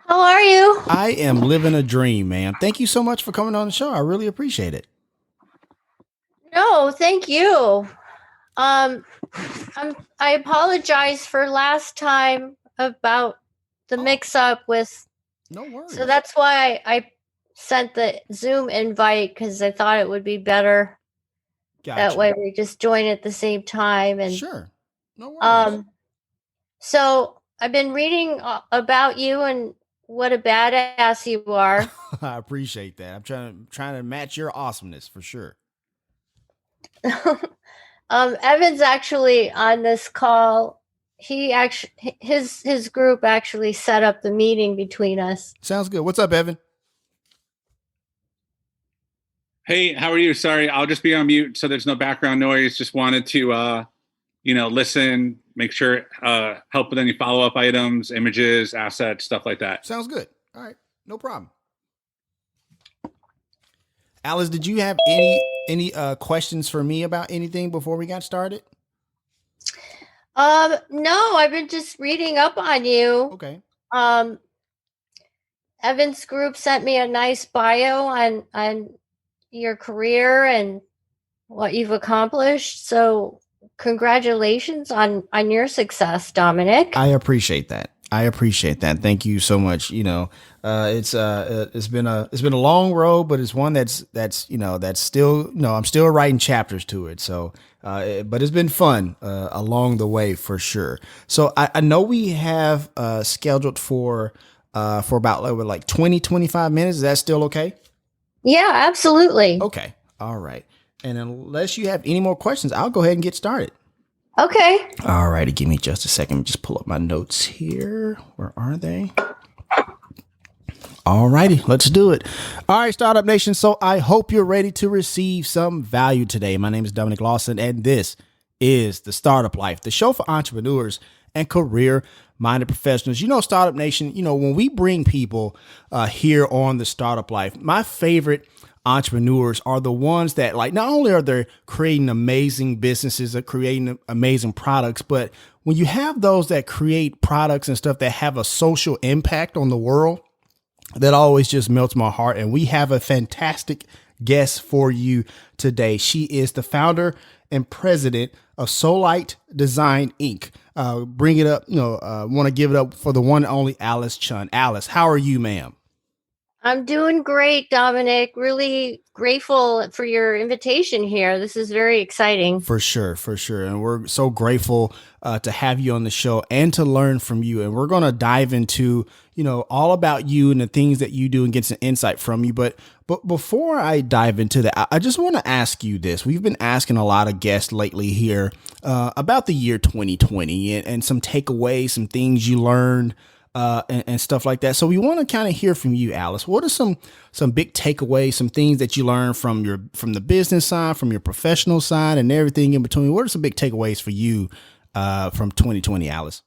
How are you? I am living a dream, man. Thank you so much for coming on the show. I really appreciate it. No, thank you. Um, I apologize for last time about the Oh, mix up with, no so worries. that's why I sent the Zoom invite because I thought it would be better that Gotcha. way we just join at the same time. And Sure. No worries. um, so I've been reading about you and what a badass you are. I appreciate that. I'm trying to match your awesomeness for sure. Evan's actually on this call. He actually his group actually set up the meeting between us. Sounds good. What's up, Evan? Hey, how are you? Sorry, I'll just be on mute so there's no background noise. Just wanted to, listen, make sure, help with any follow-up items, images, assets, stuff like that. Sounds good. All right. No problem. Alice, did you have any questions for me about anything before we got started? No, I've been just reading up on you. Okay. Um, Evan's group sent me a nice bio on your career and what you've accomplished. So congratulations on your success, Dominic. I appreciate that. I appreciate that. Thank you so much. It's been a long road, but it's one that's still I'm still writing chapters to it. So, but it's been fun along the way for sure. So I know we have scheduled for about like 20-25 minutes. Is that still okay? Yeah, absolutely. Okay. All right. And unless you have any more questions, I'll go ahead and get started. Okay. All righty, give me just a second. Just pull up my notes here. Where are they? All righty, let's do it. All right, Startup Nation. So I hope you're ready to receive some value today. My name is Dominic Lawson, and this is the Startup Life, the show for entrepreneurs and career-minded professionals. Startup Nation, when we bring people here on the Startup Life, my favorite entrepreneurs are the ones that, like, not only are they creating amazing businesses or creating amazing products, but when you have those that create products and stuff that have a social impact on the world, that always just melts my heart. And we have a fantastic guest for you today. She is the founder and president of Solight Design Inc. Bring it up, want to give it up for the one and only Alice Chun. Alice, how are you, ma'am? I'm doing great, Dominic. Really grateful for your invitation here. This is very exciting. For sure, for sure. And we're so grateful to have you on the show and to learn from you. And we're going to dive into, all about you and the things that you do and get some insight from you. But before I dive into that, I just want to ask you this. We've been asking a lot of guests lately here about the year 2020 and some takeaways, some things you learned and stuff like that. So we want to kind of hear from you, Alice. What are some big takeaways, some things that you learned from the business side, from your professional side, and everything in between? What are some big takeaways for you from 2020, Alice?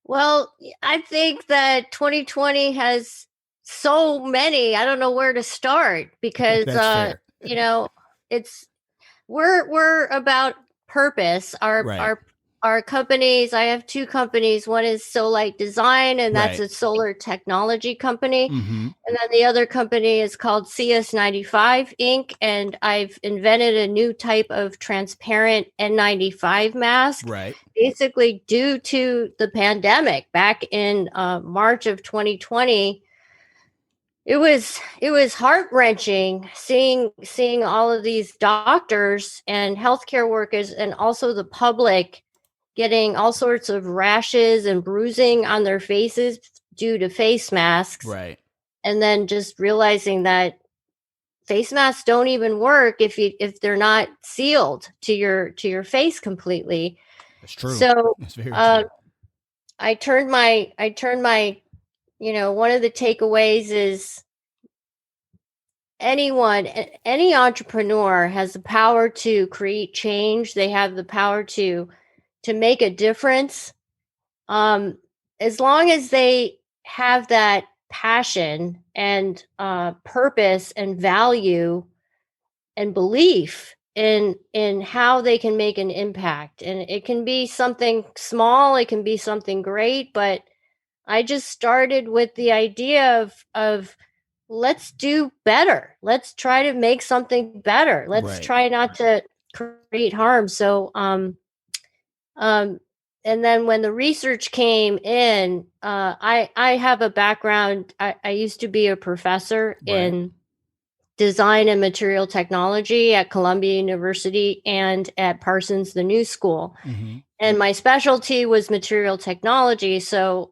Well, I think that 2020 has so many. I don't know where to start because That's fair. it's we're about purpose. Our Right. our companies, I have two companies. One is Solight Design, and that's Right. a solar technology company. Mm-hmm. And then the other company is called CS95 Inc. And I've invented a new type of transparent N95 mask, Right. basically due to the pandemic back in March of 2020. It was heart-wrenching seeing all of these doctors and healthcare workers and also the public getting all sorts of rashes and bruising on their faces due to face masks. Right. And then just realizing that face masks don't even work if they're not sealed to your face completely. That's true. So That's very uh, true. I turned my one of the takeaways is any entrepreneur has the power to create change. They have the power to make a difference. As long as they have that passion and purpose and value and belief in how they can make an impact. And it can be something small, it can be something great, but I just started with the idea of let's do better. Let's try to make something better. Let's try not to create harm. So, and then when the research came in, I have a background. I used to be a professor in design and material technology at Columbia University and at Parsons, the New School. And my specialty was material technology. So,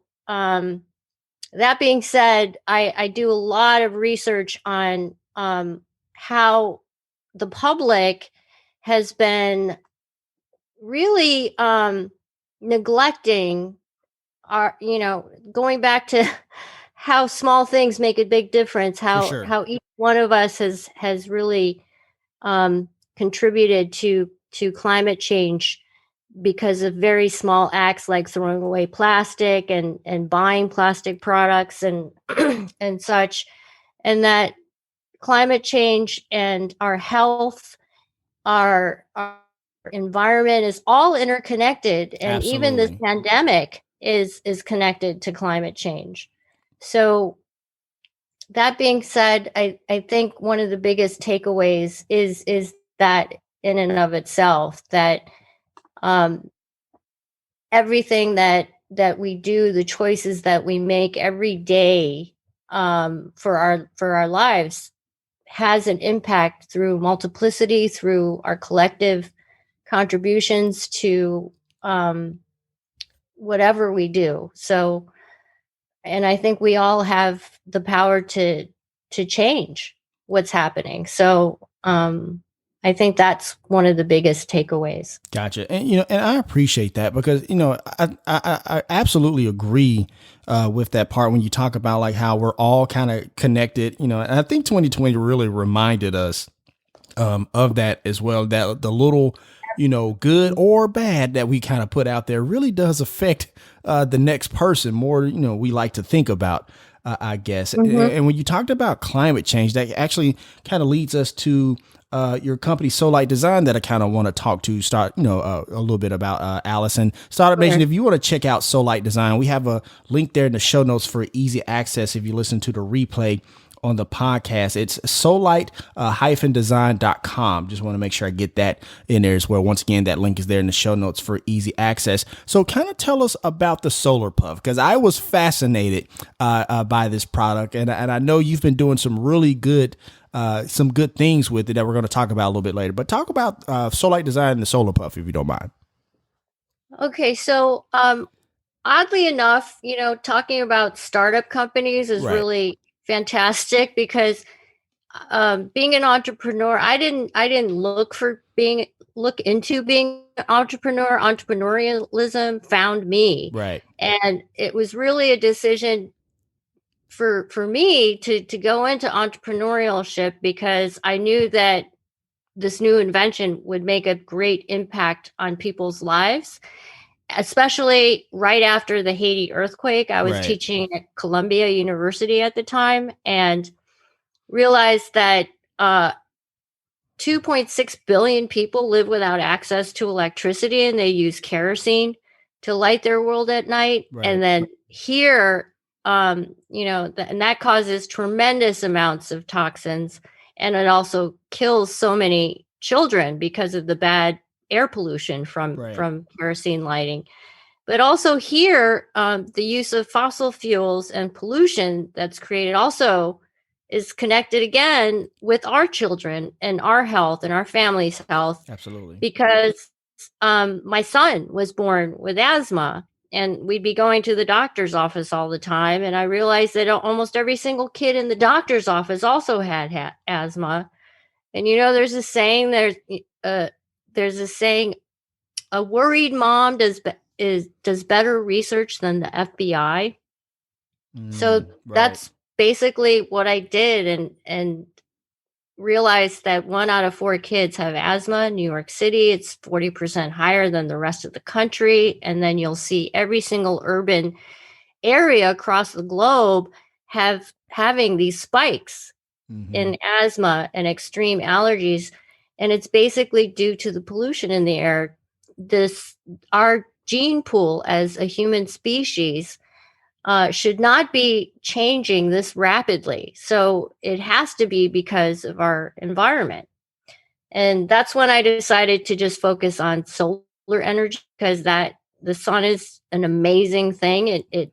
that being said, I do a lot of research on how the public has been really neglecting our, going back to how small things make a big difference, how each one of us has really contributed to climate change because of very small acts like throwing away plastic and buying plastic products and and such, and that climate change and our health, our environment is all interconnected, and even this pandemic is connected to climate change. So that being said, I think one of the biggest takeaways is that in and of itself, that everything that we do, the choices that we make every day for our lives, has an impact through multiplicity, through our collective contributions to whatever we do. So, and I think we all have the power to change what's happening. So, I think that's one of the biggest takeaways. Gotcha. And, and I appreciate that because, I absolutely agree with that part when you talk about like how we're all kind of connected, and I think 2020 really reminded us of that as well, that the little, good or bad that we kind of put out there really does affect the next person more, we like to think about, I guess. And when you talked about climate change, that actually kind of leads us to your company, Solight Design, that I kind of want to talk to, start, a little bit about Alice. And Startup Nation, if you want to check out Solight Design, we have a link there in the show notes for easy access if you listen to the replay on the podcast. It's solight-design.com. Just want to make sure I get that in there as well. Once again, that link is there in the show notes for easy access. So kind of tell us about the SolarPuff, because I was fascinated by this product. And I know you've been doing some really good things with it that we're going to talk about a little bit later. But talk about Solight Design and the SolarPuff, if you don't mind. Okay, so oddly enough, talking about startup companies is really fantastic because being an entrepreneur, I didn't look into being an entrepreneur. Entrepreneurialism found me. Right. And it was really a decision for me to go into entrepreneurship because I knew that this new invention would make a great impact on people's lives, especially right after the Haiti earthquake. I was teaching at Columbia University at the time and realized that 2.6 billion people live without access to electricity, and they use kerosene to light their world at night. And then here, and that causes tremendous amounts of toxins, and it also kills so many children because of the bad air pollution from kerosene lighting. But also here, the use of fossil fuels and pollution that's created also is connected again with our children and our health and our family's health. Absolutely. Because my son was born with asthma, and we'd be going to the doctor's office all the time. And I realized that almost every single kid in the doctor's office also had asthma. And, there's a saying, a worried mom does better research than the FBI. So that's basically what I did, and realized that 1 out of 4 kids have asthma in New York City. It's 40% higher than the rest of the country. And then you'll see every single urban area across the globe having these spikes in asthma and extreme allergies. And it's basically due to the pollution in the air. Our gene pool as a human species should not be changing this rapidly. So it has to be because of our environment. And that's when I decided to just focus on solar energy, because the sun is an amazing thing. It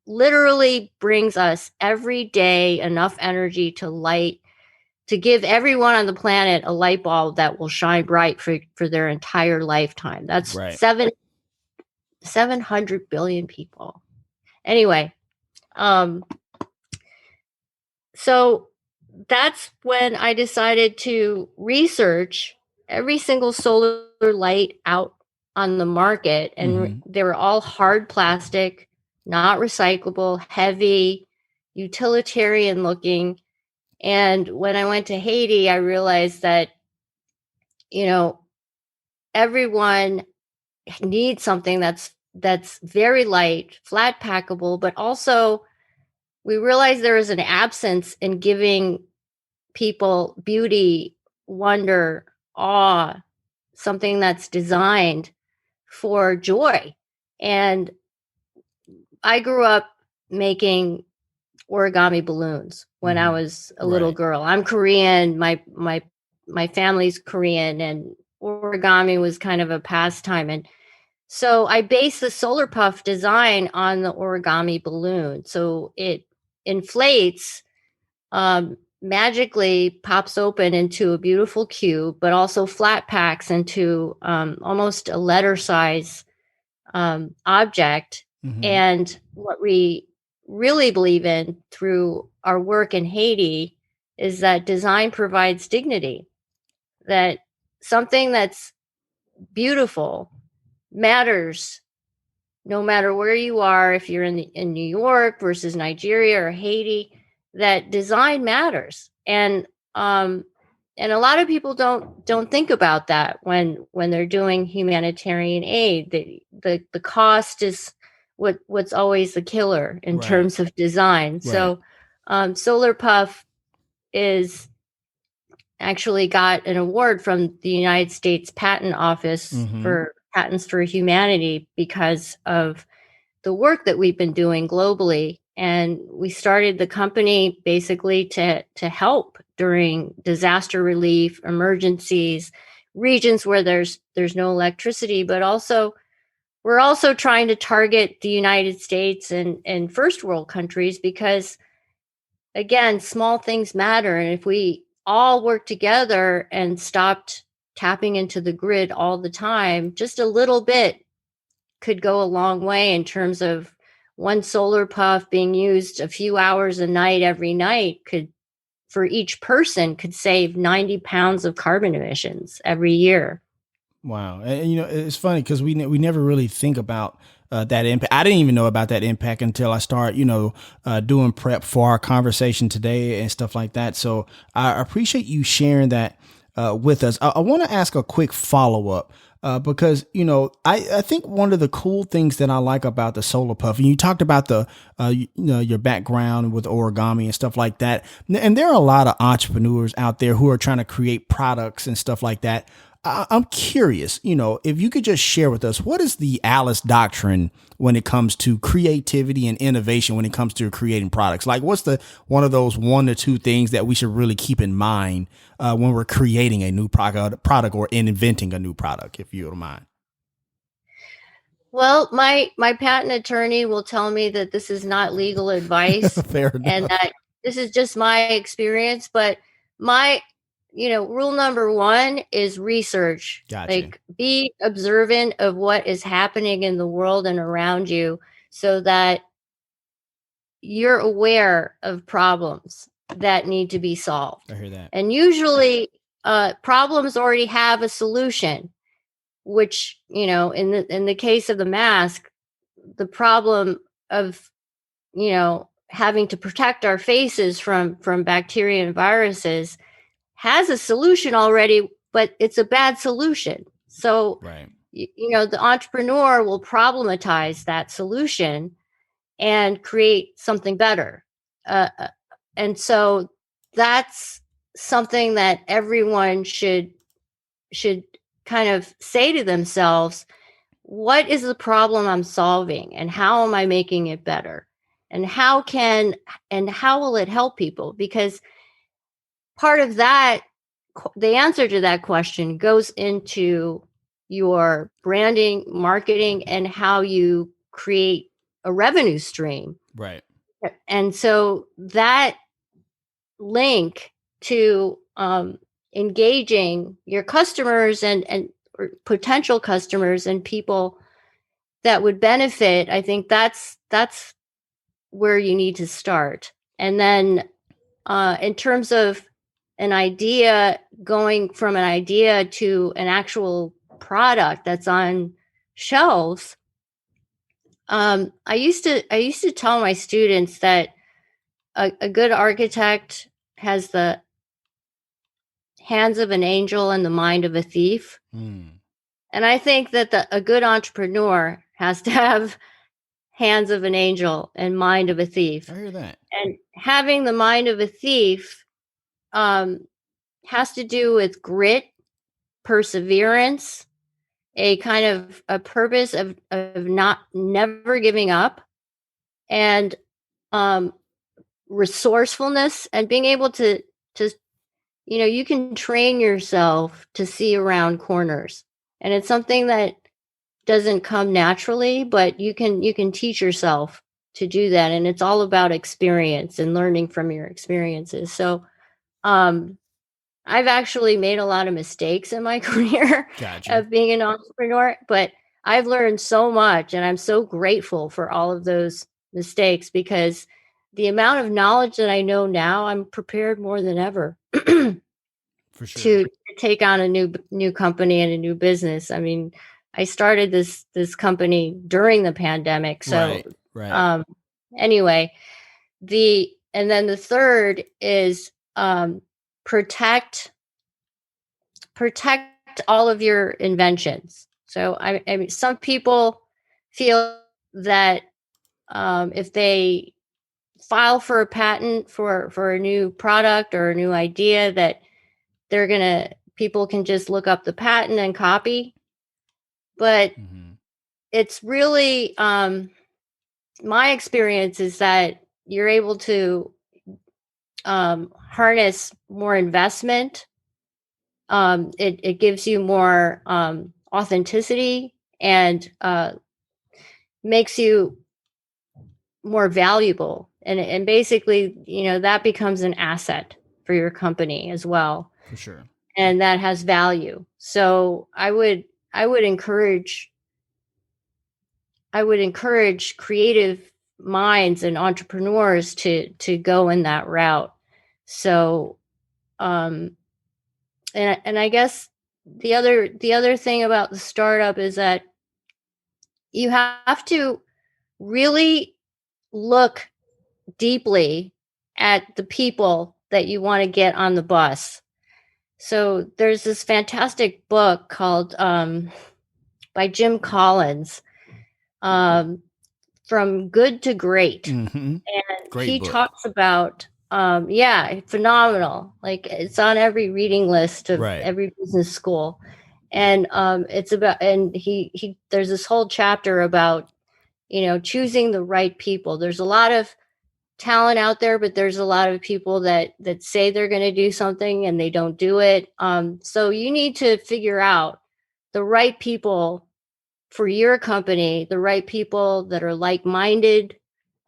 literally brings us every day enough energy to give everyone on the planet a light bulb that will shine bright for their entire lifetime. That's Right. 700 billion people. Anyway, so that's when I decided to research every single solar light out on the market, and they were all hard plastic, not recyclable, heavy, utilitarian looking. And when I went to Haiti, I realized that, everyone needs something that's very light, flat packable, but also we realized there is an absence in giving people beauty, wonder, awe, something that's designed for joy. And I grew up making origami balloons when I was a little girl. I'm Korean. My family's Korean, and origami was kind of a pastime. And so I based the SolarPuff design on the origami balloon. So it inflates, magically pops open into a beautiful cube, but also flat packs into almost a letter size object. And what we really believe in through our work in Haiti is that design provides dignity, that something that's beautiful matters no matter where you are. If you're in New York versus Nigeria or Haiti, that design matters. And a lot of people don't think about that when they're doing humanitarian aid. The cost is what's always the killer in terms of design. So SolarPuff is actually got an award from the United States Patent Office for Patents for Humanity because of the work that we've been doing globally. And we started the company basically to help during disaster relief, emergencies, regions where there's no electricity, but also we're also trying to target the United States and first world countries because, again, small things matter. And if we all work together and stopped tapping into the grid all the time, just a little bit could go a long way in terms of one SolarPuff being used a few hours a night every night for each person could save 90 pounds of carbon emissions every year. Wow. And it's funny because we never really think about that impact. I didn't even know about that impact until I start, doing prep for our conversation today and stuff like that. So I appreciate you sharing that with us. I want to ask a quick follow-up. Because, I think one of the cool things that I like about the SolarPuff, and you talked about your background with origami and stuff like that. And there are a lot of entrepreneurs out there who are trying to create products and stuff like that. I'm curious, if you could just share with us, what is the Alice doctrine when it comes to creativity and innovation when it comes to creating products? Like, what's one of those 1 to 2 things that we should really keep in mind when we're creating a new product or inventing a new product, if you don't mind? Well, my patent attorney will tell me that this is not legal advice. Fair enough. And that this is just my experience, but rule number 1 is research. Gotcha. Like, be observant of what is happening in the world and around you so that you're aware of problems that need to be solved. I hear that. And usually problems already have a solution, which, in the case of the mask, the problem of, having to protect our faces from bacteria and viruses has a solution already, but it's a bad solution. So, the entrepreneur will problematize that solution and create something better. And so that's something that everyone should kind of say to themselves, what is the problem I'm solving and how am I making it better? and how will it help people? Because part of that, the answer to that question goes into your branding, marketing, and how you create a revenue stream. Right. And so that link to engaging your customers and or potential customers and people that would benefit, I think that's where you need to start. And then in terms of an idea, going from an idea to an actual product that's on shelves, I used to tell my students that a good architect has the hands of an angel and the mind of a thief. Mm. And I think that a good entrepreneur has to have hands of an angel and mind of a thief. I hear that. And having the mind of a thief has to do with grit, perseverance, a kind of a purpose of not never giving up, and resourcefulness, and being able to you can train yourself to see around corners, and it's something that doesn't come naturally, but you can teach yourself to do that, and it's all about experience and learning from your experiences. So I've actually made a lot of mistakes in my career Gotcha. of being an entrepreneur, but I've learned so much, and I'm so grateful for all of those mistakes, because the amount of knowledge that I know now, I'm prepared more than ever For sure. to take on a new company and a new business. I mean, I started this company during the pandemic, so right. Anyway, and then the third is protect all of your inventions. So I mean, some people feel that if they file for a patent for a new product or a new idea, that people can just look up the patent and copy. But it's really my experience is that you're able to harness more investment. It gives you more authenticity, and makes you more valuable. And basically, that becomes an asset for your company as well. For sure. And that has value. So I would encourage creative minds and entrepreneurs to go in that route. So and I guess the other thing about the startup is that you have to really look deeply at the people that you want to get on the bus. So there's this fantastic book called by Jim Collins, From Good to Great. Mm-hmm. And Great he book. talks about phenomenal. Like, it's on every reading list of every business school. And it's about, and he there's this whole chapter about choosing the right people. There's a lot of talent out there, but there's a lot of people that say they're going to do something and they don't do it. So you need to figure out the right people for your company, the right people that are like-minded,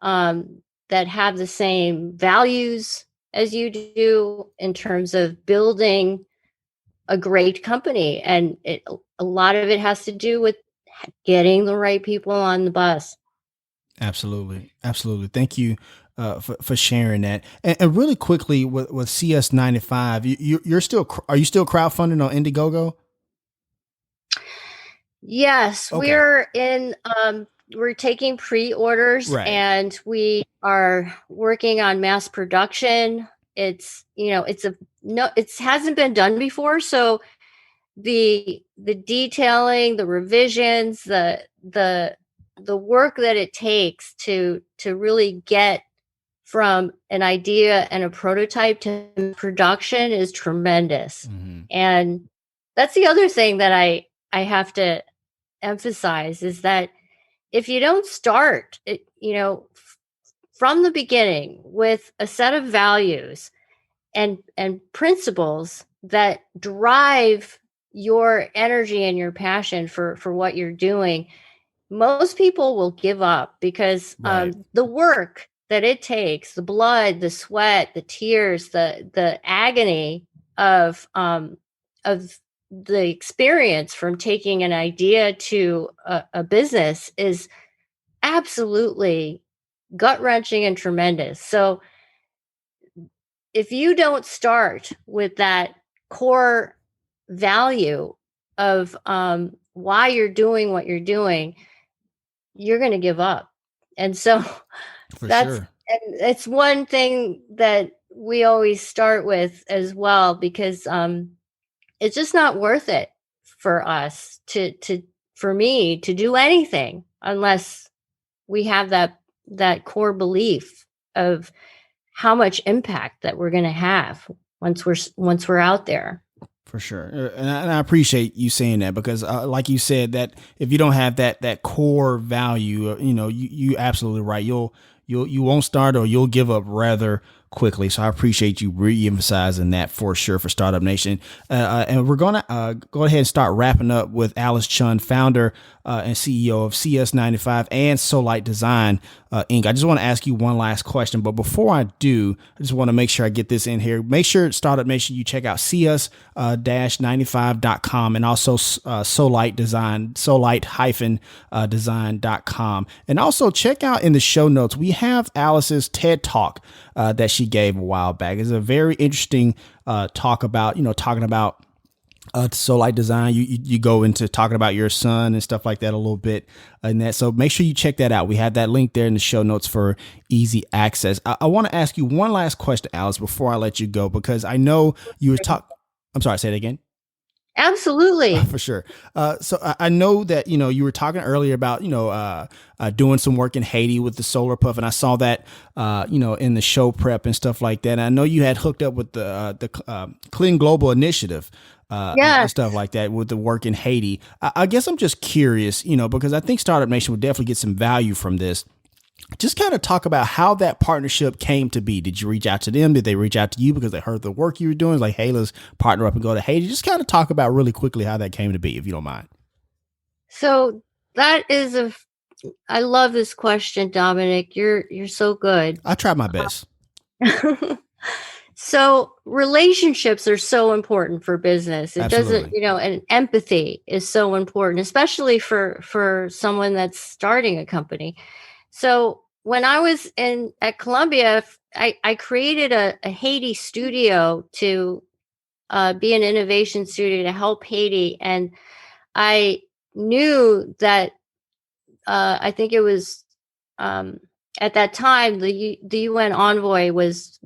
that have the same values as you do in terms of building a great company. And a lot of it has to do with getting the right people on the bus. Absolutely. Thank you for sharing that. And really quickly with SEEUS95, are you still crowdfunding on Indiegogo? Yes, okay. We're taking pre-orders, and we are working on mass production. It hasn't been done before, so the detailing, the revisions, the work that it takes to really get from an idea and a prototype to production is tremendous. Mm-hmm. And that's the other thing that I have to emphasize, is that if you don't start from the beginning with a set of values and principles that drive your energy and your passion for what you're doing, most people will give up because Right. the work that it takes, the blood, the sweat, the tears, the agony of the experience from taking an idea to a business is absolutely gut wrenching and tremendous. So if you don't start with that core value of why you're doing what you're doing, you're going to give up. And so For that's, sure. and it's one thing that we always start with as well, because it's just not worth it for us for me to do anything unless we have that core belief of how much impact that we're going to have once we're out there. For sure. And I appreciate you saying that because like you said, that if you don't have that core value, you absolutely right. You won't start, or you'll give up rather quickly. So I appreciate you re-emphasizing that for sure for Startup Nation. And we're going to go ahead and start wrapping up with Alice Chun, founder and CEO of CEUS95 and Solight Design Inc. I just want to ask you one last question, but before I do, I just want to make sure I get this in here. Make sure, Startup Nation, you check out CEUS-95.com and also Solight Design, Solight-design.com. And also check out in the show notes, we have Alice's TED Talk that she gave a while back. It's a very interesting talk about, talking about Solight Design. You go into talking about your son and stuff like that a little bit and that. So make sure you check that out. We have that link there in the show notes for easy access. I want to ask you one last question, Alice, before I let you go, because I know you were talking. I'm sorry, say it again. Absolutely. For sure. So I know that, you were talking earlier about, doing some work in Haiti with the SolarPuff. And I saw that, in the show prep and stuff like that. And I know you had hooked up with the Clean Global Initiative. And stuff like that with the work in Haiti. I guess I'm just curious, because I think Startup Nation would definitely get some value from this. Just kind of talk about how that partnership came to be. Did you reach out to them? Did they reach out to you because they heard the work you were doing? Like, hey, let's partner up and go to Haiti. Just kind of talk about really quickly how that came to be, if you don't mind. So that is I love this question, Dominic. You're so good. I tried my best. So relationships are so important for business. It Absolutely. doesn't, and empathy is so important, especially for someone that's starting a company. So when I was at Columbia, I created a Haiti studio to be an innovation studio to help Haiti. And I knew that I think it was at that time the UN envoy was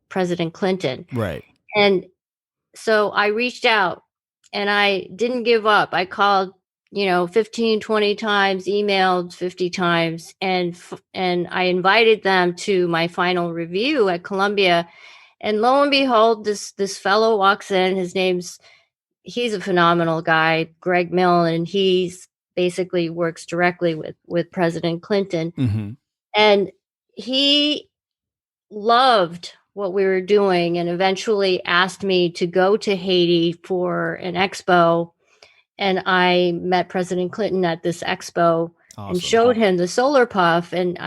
President Clinton. Right. And so I reached out and I didn't give up. I called 15, 20 times, emailed 50 times, and I invited them to my final review at Columbia. And lo and behold, this fellow walks in. He's a phenomenal guy, Greg Milne, and he's basically works directly with President Clinton. Mm-hmm. And he loved what we were doing and eventually asked me to go to Haiti for an expo. And I met President Clinton at this expo. Awesome. And showed him the SolarPuff. And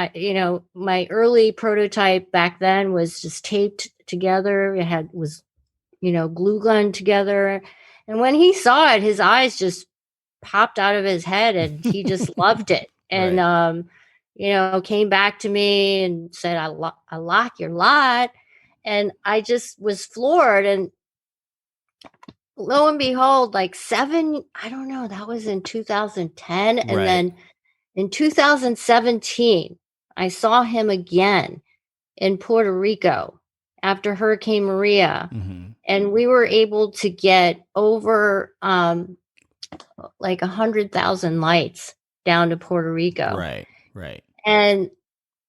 my early prototype back then was just taped together. It was glue gun together. And when he saw it, his eyes just popped out of his head and he just loved it. And, right. Came back to me and said, I like your lot. And I just was floored. And lo and behold, like that was in 2010. And then in 2017, I saw him again in Puerto Rico after Hurricane Maria. Mm-hmm. And we were able to get over like 100,000 lights down to Puerto Rico. Right. And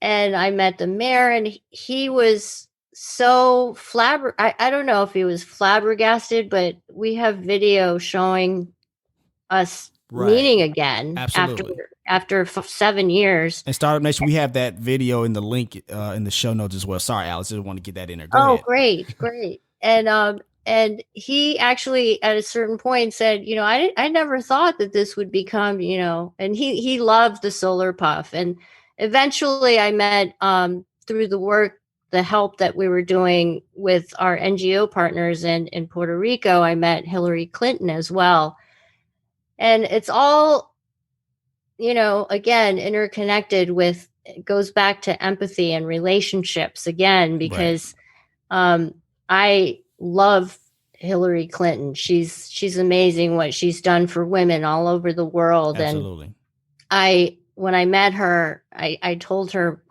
I met the mayor, and he was so I don't know if he was flabbergasted, but we have video showing us meeting again Absolutely. after 7 years. And Startup Nation, we have that video in the link in the show notes as well. Sorry, Alice, I didn't want to get that in there. Go ahead. Great. And he actually at a certain point said, I never thought that this would become, and he loved the SolarPuff. And eventually I met through the help that we were doing with our NGO partners in Puerto Rico, I met Hillary Clinton as well. And it's all, again, interconnected with, it goes back to empathy and relationships again, because I love Hillary Clinton. She's amazing what she's done for women all over the world. Absolutely. And when I met her, I told her,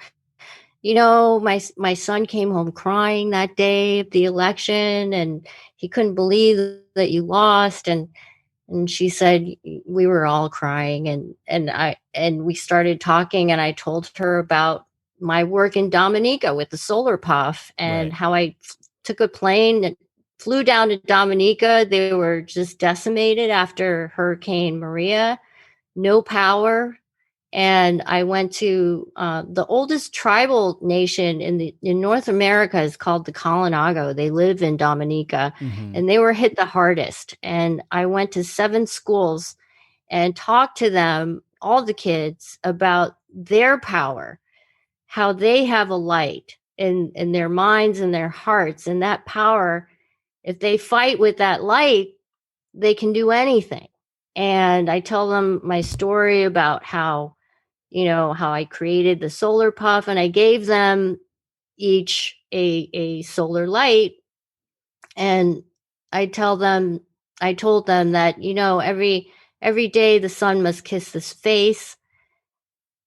my son came home crying that day of the election, and he couldn't believe that you lost. And she said, we were all crying, and we started talking, and I told her about my work in Dominica with the SolarPuff and how I took a plane and flew down to Dominica. They were just decimated after Hurricane Maria, no power. And I went to the oldest tribal nation in North America is called the Kalinago. They live in Dominica, and they were hit the hardest. And I went to 7 schools and talked to them, all the kids, about their power, how they have a light in their minds and their hearts. And that power, if they fight with that light, they can do anything. And I tell them my story about how I created the SolarPuff, and I gave them each a solar light. And I told them that, every day the sun must kiss this face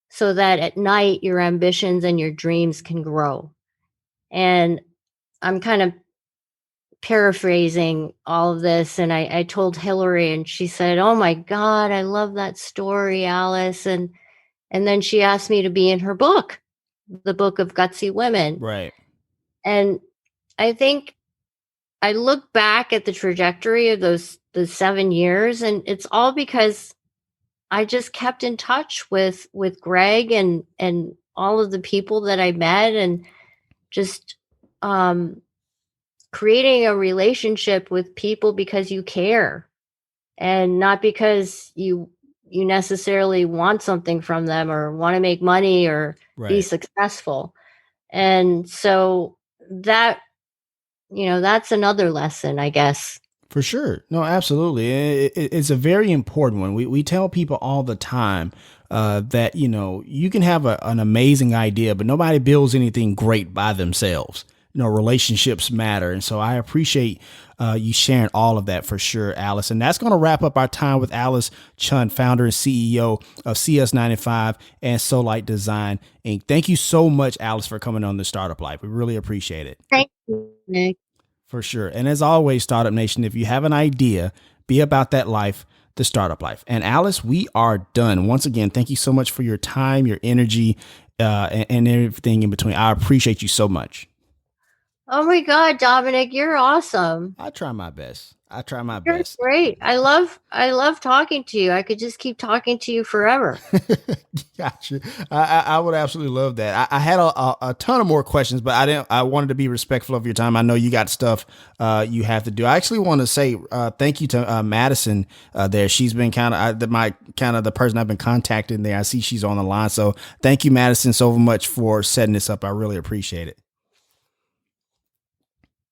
so that at night your ambitions and your dreams can grow. And I'm kind of paraphrasing all of this. And I told Hillary, and she said, "Oh my God, I love that story, Alice." And then she asked me to be in her book, the Book of Gutsy Women. Right. And I think I look back at the trajectory of the 7 years, and it's all because I just kept in touch with Greg and all of the people that I met, and just creating a relationship with people because you care, and not because you necessarily want something from them or want to make money or be successful. And so that, that's another lesson, I guess. For sure. No, absolutely. It's a very important one. We tell people all the time that, you can have an amazing idea, but nobody builds anything great by themselves. Relationships matter. And so I appreciate you sharing all of that for sure, Alice. And that's going to wrap up our time with Alice Chun, founder and CEO of SEEUS95 and Solight Design, Inc. Thank you so much, Alice, for coming on the Startup Life. We really appreciate it. Thank you, Nick. For sure. And as always, Startup Nation, if you have an idea, be about that life, the startup life. And Alice, we are done. Once again, thank you so much for your time, your energy, and everything in between. I appreciate you so much. Oh my God, Dominic, you're awesome. I try my best. You're great. I love talking to you. I could just keep talking to you forever. Gotcha. I would absolutely love that. I had a ton of more questions, but I wanted to be respectful of your time. I know you got stuff you have to do. I actually want to say thank you to Madison there. She's been kind of the person I've been contacting there. I see she's on the line. So thank you, Madison, so much for setting this up. I really appreciate it.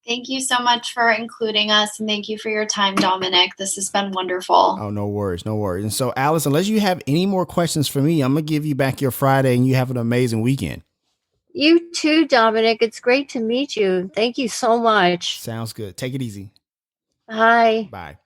Thank you so much for including us, and thank you for your time, Dominic. This has been wonderful. Oh, no worries. And so, Alice, unless you have any more questions for me, I'm going to give you back your Friday, and you have an amazing weekend. You too, Dominic. It's great to meet you. Thank you so much. Sounds good. Take it easy. Bye. Bye.